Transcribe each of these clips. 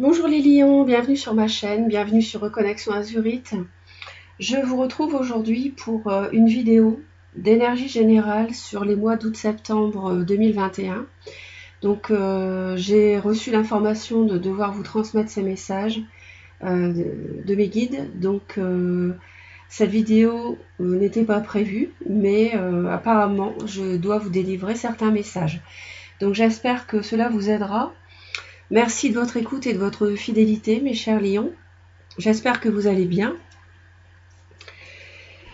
Bonjour les lions, bienvenue sur ma chaîne, bienvenue sur Reconnexion Azurite. Je vous retrouve aujourd'hui pour une vidéo d'énergie générale sur les mois d'août-septembre 2021. Donc j'ai reçu l'information de devoir vous transmettre ces messages de mes guides. Donc cette vidéo n'était pas prévue, mais apparemment je dois vous délivrer certains messages. Donc j'espère que cela vous aidera. Merci de votre écoute et de votre fidélité, mes chers lions. J'espère que vous allez bien.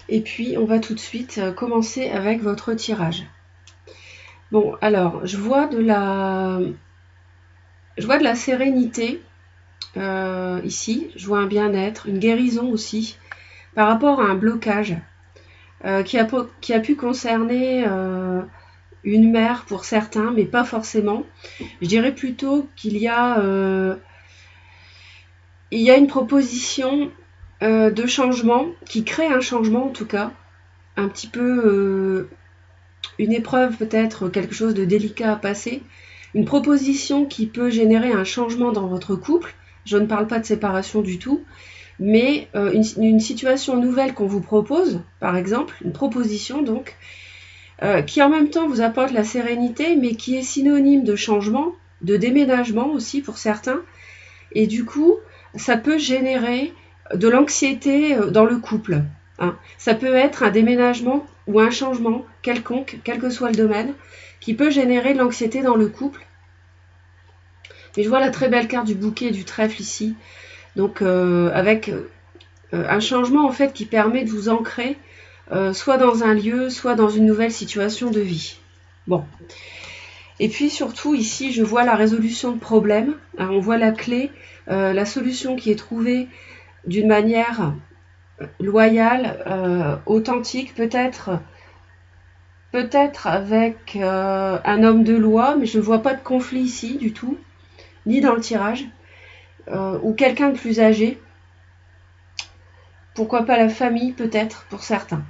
Et puis, on va tout de suite commencer avec votre tirage. Bon, alors, je vois de la sérénité ici. Je vois un bien-être, une guérison aussi, par rapport à un blocage qui a pu concerner une mère pour certains, mais pas forcément. Je dirais plutôt qu'il y a une proposition de changement, qui crée un changement en tout cas, un petit peu une épreuve peut-être, quelque chose de délicat à passer, une proposition qui peut générer un changement dans votre couple. Je ne parle pas de séparation du tout, mais une situation nouvelle qu'on vous propose, par exemple, une proposition donc, qui en même temps vous apporte la sérénité, mais qui est synonyme de changement, de déménagement aussi pour certains, et du coup, ça peut générer de l'anxiété dans le couple. Ça peut être un déménagement ou un changement quelconque, quel que soit le domaine, qui peut générer de l'anxiété dans le couple. Mais je vois la très belle carte du bouquet du trèfle ici, donc avec un changement en fait qui permet de vous ancrer soit dans un lieu, soit dans une nouvelle situation de vie. Bon. Et puis surtout ici, je vois la résolution de problèmes. On voit la clé, la solution qui est trouvée d'une manière loyale, authentique, peut-être avec un homme de loi, mais je ne vois pas de conflit ici du tout, ni dans le tirage, ou quelqu'un de plus âgé. Pourquoi pas la famille, peut-être, pour certains.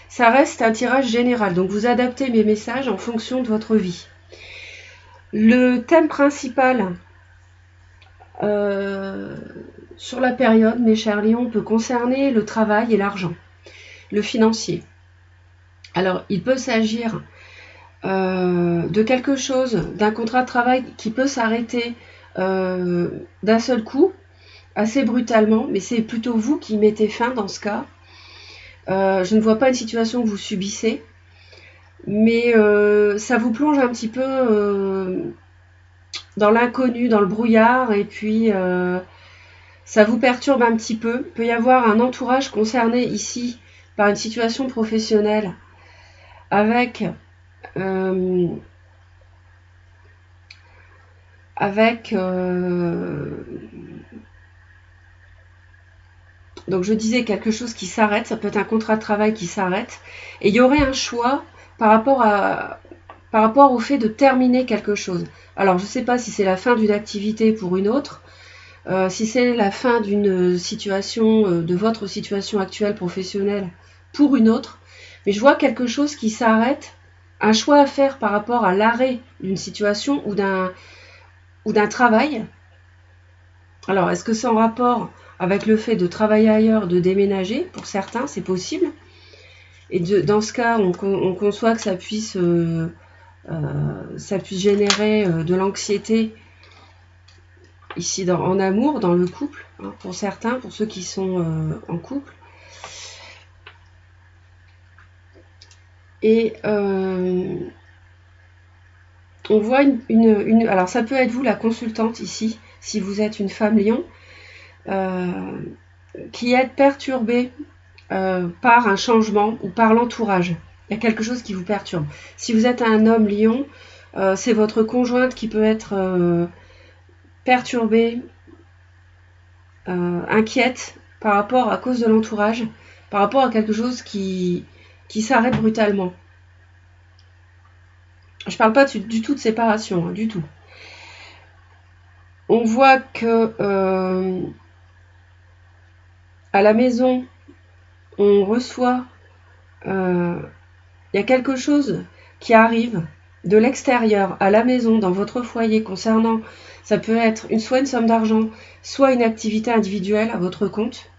Ça reste un tirage général, donc vous adaptez mes messages en fonction de votre vie. Le thème principal sur la période, mes chers lions, peut concerner le travail et l'argent, le financier. Alors, il peut s'agir de quelque chose, d'un contrat de travail qui peut s'arrêter d'un seul coup, assez brutalement, mais c'est plutôt vous qui mettez fin dans ce cas. Je ne vois pas une situation que vous subissez, mais ça vous plonge un petit peu dans l'inconnu, dans le brouillard, et puis ça vous perturbe un petit peu. Il peut y avoir un entourage concerné ici par une situation professionnelle avec donc je disais quelque chose qui s'arrête, ça peut être un contrat de travail qui s'arrête, et il y aurait un choix par rapport au fait de terminer quelque chose. Alors je ne sais pas si c'est la fin d'une activité pour une autre, si c'est la fin d'une situation, de votre situation actuelle professionnelle pour une autre, mais je vois quelque chose qui s'arrête, un choix à faire par rapport à l'arrêt d'une situation ou d'un travail. Alors, est-ce que c'est en rapport avec le fait de travailler ailleurs, de déménager? Pour certains, c'est possible. Et dans ce cas, on conçoit que ça puisse générer de l'anxiété ici en amour, dans le couple, pour certains, pour ceux qui sont en couple. Et on voit alors ça peut être vous la consultante ici, si vous êtes une femme lion, qui est perturbée par un changement ou par l'entourage. Il y a quelque chose qui vous perturbe. Si vous êtes un homme lion, c'est votre conjointe qui peut être perturbée, inquiète par rapport à cause de l'entourage, par rapport à quelque chose qui s'arrête brutalement. Je ne parle pas du tout de séparation, du tout. On voit que à la maison, on reçoit, il y a quelque chose qui arrive, de l'extérieur à la maison, dans votre foyer, concernant, ça peut être soit une somme d'argent, soit une activité individuelle à votre compte,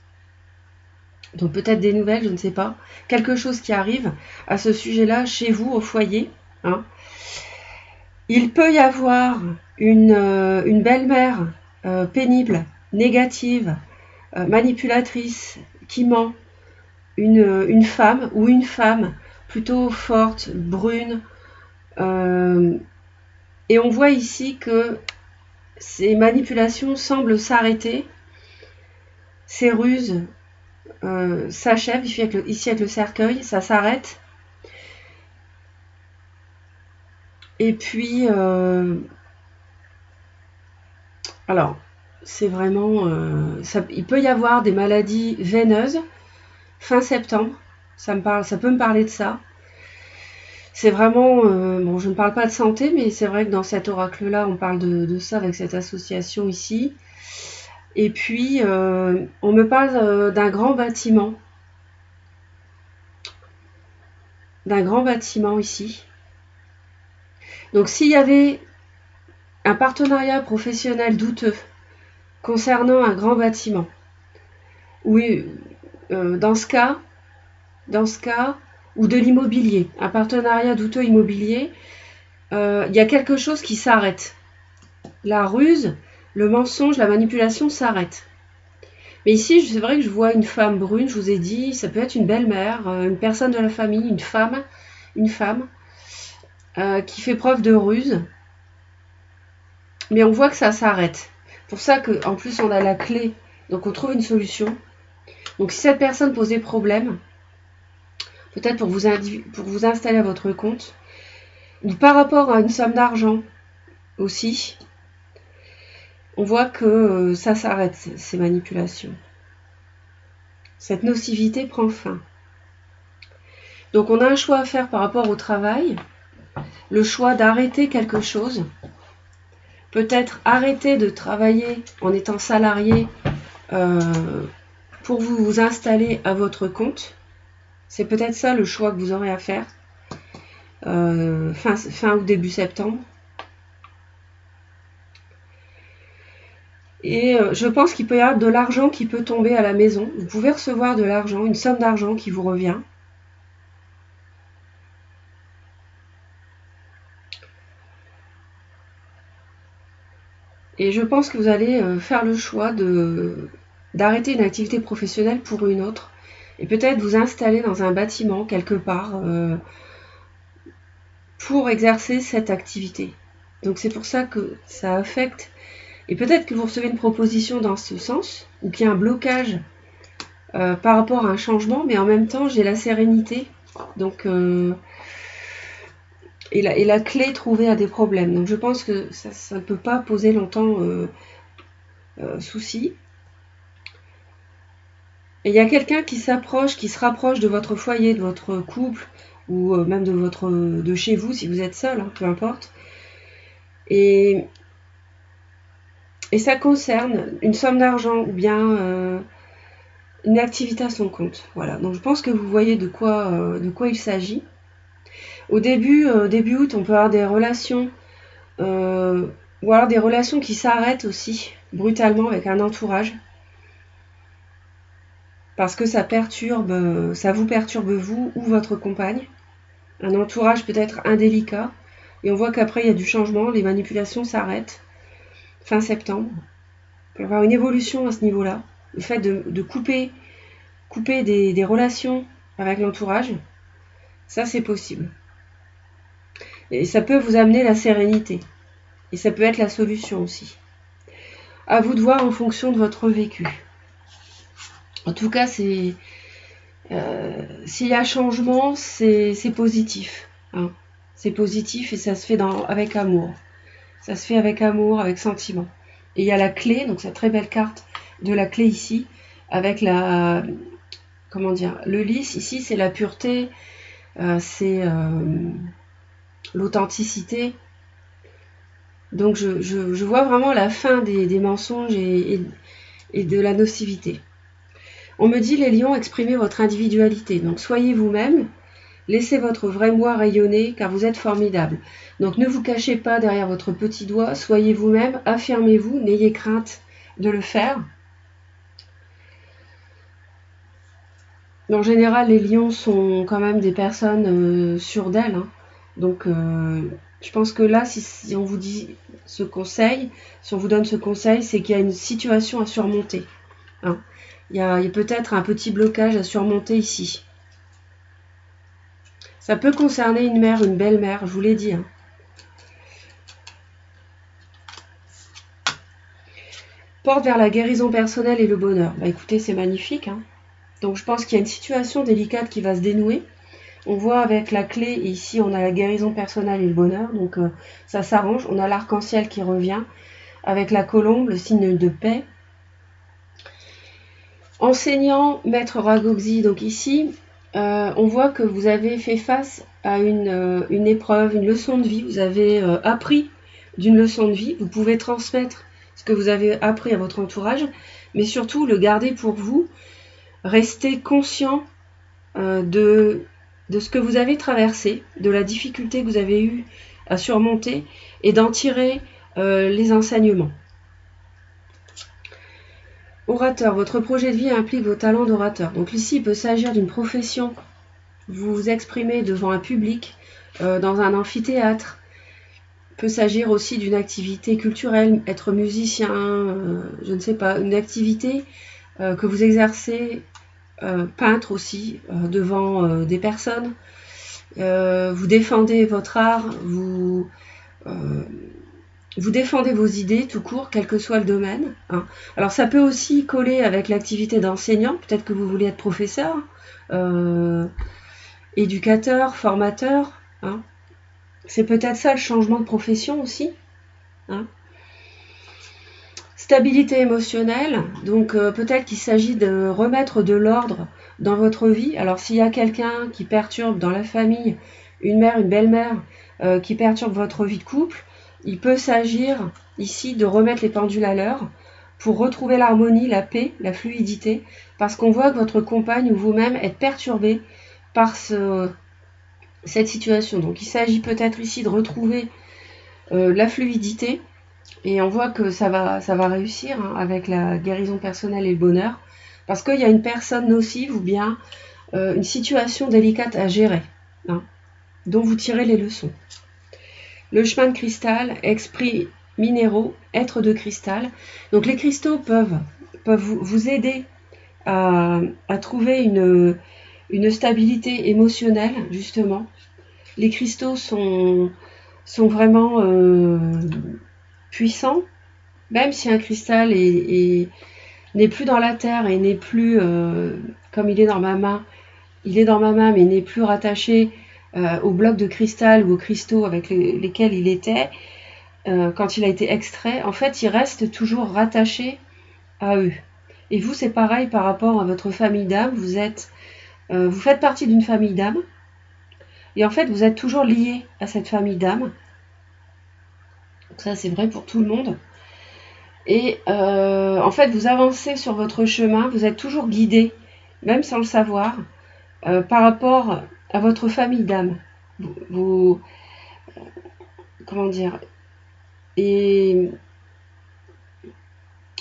donc peut-être des nouvelles, je ne sais pas, quelque chose qui arrive à ce sujet-là chez vous au foyer, hein. Il peut y avoir une belle-mère pénible, négative, manipulatrice, qui ment, une femme ou une femme plutôt forte, brune, et on voit ici que ces manipulations semblent s'arrêter, ces ruses s'achèvent, ici avec le cercueil, ça s'arrête. Et puis, alors, c'est vraiment, il peut y avoir des maladies veineuses fin septembre, ça peut me parler de ça. C'est vraiment, bon, je ne parle pas de santé, mais c'est vrai que dans cet oracle-là, on parle de ça avec cette association ici. Et puis, on me parle d'un grand bâtiment. D'un grand bâtiment ici. Donc, s'il y avait un partenariat professionnel douteux concernant un grand bâtiment, oui, dans ce cas, ou de l'immobilier, un partenariat douteux immobilier, il y a quelque chose qui s'arrête. La ruse, le mensonge, la manipulation s'arrête. Mais ici, c'est vrai que je vois une femme brune, je vous ai dit, ça peut être une belle-mère, une personne de la famille, une femme qui fait preuve de ruse. Mais on voit que ça s'arrête. Pour ça qu'en plus, on a la clé, donc on trouve une solution. Donc si cette personne pose des problèmes, peut-être pour vous installer à votre compte, ou par rapport à une somme d'argent aussi, on voit que ça s'arrête, ces manipulations. Cette nocivité prend fin. Donc on a un choix à faire par rapport au travail, le choix d'arrêter quelque chose, peut-être arrêter de travailler en étant salarié pour vous installer à votre compte. C'est peut-être ça le choix que vous aurez à faire fin ou début septembre. Et je pense qu'il peut y avoir de l'argent qui peut tomber à la maison. Vous pouvez recevoir de l'argent, une somme d'argent qui vous revient. Et je pense que vous allez faire le choix d'arrêter une activité professionnelle pour une autre. Et peut-être vous installer dans un bâtiment quelque part pour exercer cette activité. Donc c'est pour ça que ça affecte. Et peut-être que vous recevez une proposition dans ce sens, ou qu'il y a un blocage par rapport à un changement, mais en même temps j'ai la sérénité. Donc et la clé trouvée à des problèmes. Donc je pense que ça ne peut pas poser longtemps souci. Et il y a quelqu'un qui se rapproche de votre foyer, de votre couple, ou même de chez vous si vous êtes seul, hein, peu importe. Et ça concerne une somme d'argent ou bien une activité à son compte. Voilà. Donc je pense que vous voyez de quoi il s'agit. Au début août, on peut avoir des relations, ou alors des relations qui s'arrêtent aussi brutalement avec un entourage. Parce que ça vous perturbe vous ou votre compagne. Un entourage peut-être indélicat. Et on voit qu'après il y a du changement, les manipulations s'arrêtent. Fin septembre. Il peut y avoir une évolution à ce niveau-là. Le fait de couper des relations avec l'entourage, ça c'est possible. Et ça peut vous amener la sérénité. Et ça peut être la solution aussi. À vous de voir en fonction de votre vécu. En tout cas, s'il y a changement, c'est positif. Hein. C'est positif et ça se fait avec amour. Ça se fait avec amour, avec sentiment. Et il y a la clé, donc cette très belle carte de la clé ici, avec le lys ici, c'est la pureté, c'est l'authenticité. Donc je vois vraiment la fin des mensonges et de la nocivité. On me dit, les lions, exprimez votre individualité. Donc soyez vous-même, Laissez votre vrai moi rayonner car vous êtes formidable. Donc ne vous cachez pas derrière votre petit doigt, soyez vous-même, affirmez-vous, n'ayez crainte de le faire. En général, les lions sont quand même des personnes sûres d'elles. Hein. Donc je pense que là, si on vous dit ce conseil, si on vous donne ce conseil, c'est qu'il y a une situation à surmonter. Hein. Il y a peut-être un petit blocage à surmonter ici. Ça peut concerner une mère, une belle-mère, je vous l'ai dit. Hein. Porte vers la guérison personnelle et le bonheur. Bah écoutez, c'est magnifique. Hein. Donc je pense qu'il y a une situation délicate qui va se dénouer. On voit avec la clé, et ici on a la guérison personnelle et le bonheur. Donc ça s'arrange. On a l'arc-en-ciel qui revient. Avec la colombe, le signe de paix. Enseignant, maître Ragoxi, donc ici, on voit que vous avez fait face à une épreuve, une leçon de vie. Vous avez appris d'une leçon de vie. Vous pouvez transmettre ce que vous avez appris à votre entourage, mais surtout le garder pour vous. Restez conscient de ce que vous avez traversé, de la difficulté que vous avez eu à surmonter et d'en tirer les enseignements. Orateur, votre projet de vie implique vos talents d'orateur. Donc ici, il peut s'agir d'une profession. Vous vous exprimez devant un public, dans un amphithéâtre. Il peut s'agir aussi d'une activité culturelle, être musicien, je ne sais pas, une activité que vous exercez, peintre aussi, devant des personnes. Vous défendez votre art, vous défendez vos idées tout court, quel que soit le domaine. Hein. Alors ça peut aussi coller avec l'activité d'enseignant, peut-être que vous voulez être professeur, éducateur, formateur. Hein. C'est peut-être ça le changement de profession aussi. Hein. Stabilité émotionnelle, donc peut-être qu'il s'agit de remettre de l'ordre dans votre vie. Alors s'il y a quelqu'un qui perturbe dans la famille, une mère, une belle-mère, qui perturbe votre vie de couple, il peut s'agir ici de remettre les pendules à l'heure pour retrouver l'harmonie, la paix, la fluidité, parce qu'on voit que votre compagne ou vous-même êtes perturbé par cette situation. Donc il s'agit peut-être ici de retrouver la fluidité, et on voit que ça va réussir hein, avec la guérison personnelle et le bonheur, parce qu'il y a une personne nocive ou bien une situation délicate à gérer, hein, dont vous tirez les leçons. Le chemin de cristal, esprits minéraux, êtres de cristal. Donc les cristaux peuvent vous aider à trouver une stabilité émotionnelle, justement. Les cristaux sont vraiment puissants, même si un cristal n'est plus dans la terre et n'est plus, comme il est dans ma main, mais n'est plus rattaché aux blocs de cristal ou aux cristaux avec lesquels il était quand il a été extrait. En fait, il reste toujours rattaché à eux. Et vous, c'est pareil par rapport à votre famille d'âme. Vous faites partie d'une famille d'âme. Et en fait, vous êtes toujours lié à cette famille d'âme. Ça, c'est vrai pour tout le monde. Et en fait, vous avancez sur votre chemin. Vous êtes toujours guidé, même sans le savoir, par rapport à votre famille d'âme. Comment dire? Et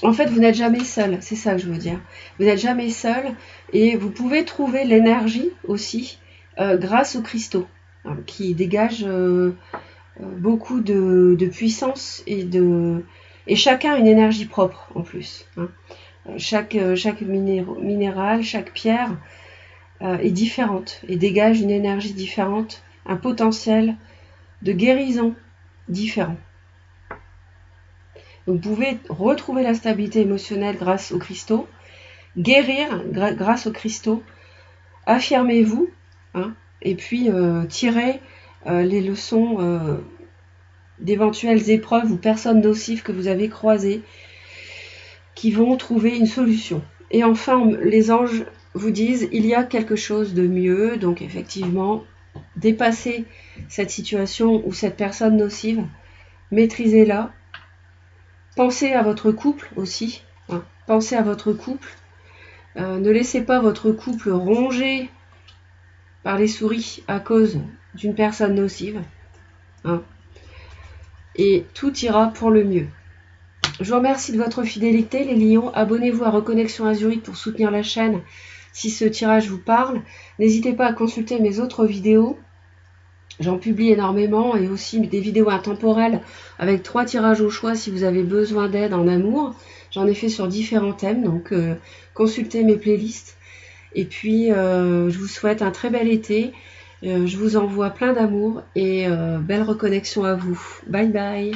en fait, vous n'êtes jamais seul, c'est ça que je veux dire. Vous n'êtes jamais seul et vous pouvez trouver l'énergie aussi grâce aux cristaux hein, qui dégagent beaucoup de puissance et chacun a une énergie propre en plus. Hein. Chaque minéral, chaque pierre est différente et dégage une énergie différente, un potentiel de guérison différent. Vous pouvez retrouver la stabilité émotionnelle grâce aux cristaux, guérir grâce aux cristaux, affirmez-vous, hein, et puis tirez les leçons d'éventuelles épreuves ou personnes nocives que vous avez croisées qui vont trouver une solution. Et enfin, les anges vous disent, il y a quelque chose de mieux, donc effectivement, dépassez cette situation ou cette personne nocive, maîtrisez-la. Pensez à votre couple aussi, hein. Pensez à votre couple, ne laissez pas votre couple rongé par les souris à cause d'une personne nocive. Hein. Et tout ira pour le mieux. Je vous remercie de votre fidélité, les lions. Abonnez-vous à Reconnexion Azurique pour soutenir la chaîne si ce tirage vous parle. N'hésitez pas à consulter mes autres vidéos. J'en publie énormément et aussi des vidéos intemporelles avec 3 tirages au choix si vous avez besoin d'aide en amour. J'en ai fait sur différents thèmes, donc consultez mes playlists. Et puis, je vous souhaite un très bel été. Je vous envoie plein d'amour et belle reconnexion à vous. Bye bye.